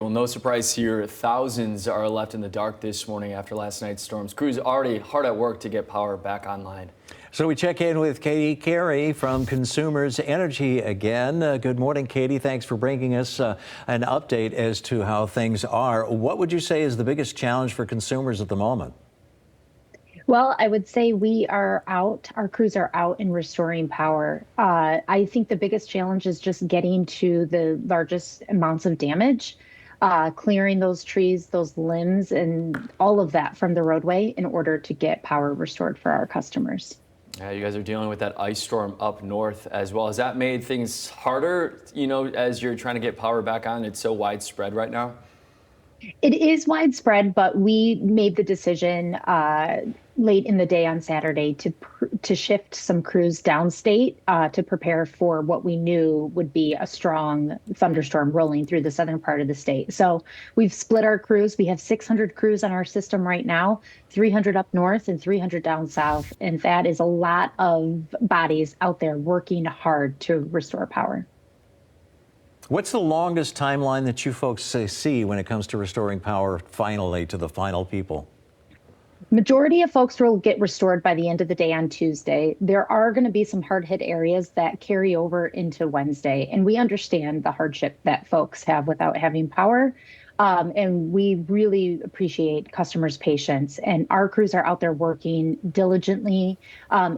Well, no surprise here. Thousands are left in the dark this morning after last night's storms. Crews already hard at work to get power back online. So we check in with Katie Carey from Consumers Energy again. Good morning, Katie. Thanks for bringing us an update as to how things are. What would you say is the biggest challenge for consumers at the moment? Well, I would say our crews are out and restoring power. I think the biggest challenge is just getting to the largest amounts of damage, clearing those trees, those limbs, and all of that from the roadway in order to get power restored for our customers. Yeah, you guys are dealing with that ice storm up north as well. Has that made things harder, as you're trying to get power back on? It's so widespread right now. It is widespread, but we made the decision late in the day on Saturday to shift some crews downstate to prepare for what we knew would be a strong thunderstorm rolling through the southern part of the state. So we've split our crews. We have 600 crews on our system right now, 300 up north and 300 down south. And that is a lot of bodies out there working hard to restore power. What's the longest timeline that you folks see when it comes to restoring power finally to the final people? Majority of folks will get restored by the end of the day on Tuesday. There are going to be some hard hit areas that carry over into Wednesday, and we understand the hardship that folks have without having power. And we really appreciate customers' patience, and our crews are out there working diligently.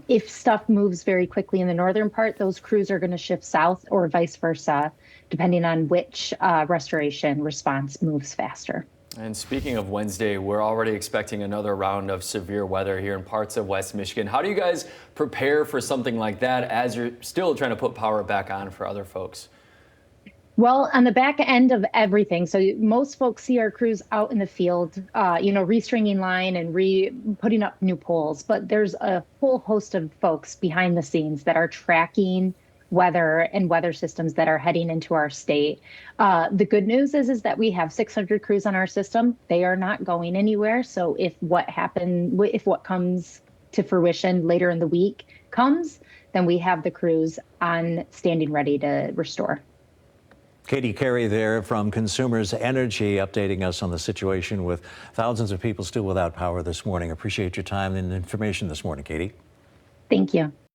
If stuff moves very quickly in the northern part, those crews are going to shift south or vice versa, depending on which restoration response moves faster. And speaking of Wednesday, we're already expecting another round of severe weather here in parts of West Michigan. How do you guys prepare for something like that as you're still trying to put power back on for other folks? Well, on the back end of everything, so most folks see our crews out in the field, restringing line and putting up new poles. But there's a whole host of folks behind the scenes that are tracking weather and weather systems that are heading into our state. The good news is that we have 600 crews on our system. They are not going anywhere. So if what comes to fruition later in the week comes, then we have the crews on standing ready to restore. Katie Carey there from Consumers Energy updating us on the situation with thousands of people still without power this morning. Appreciate your time and information this morning, Katie. Thank you.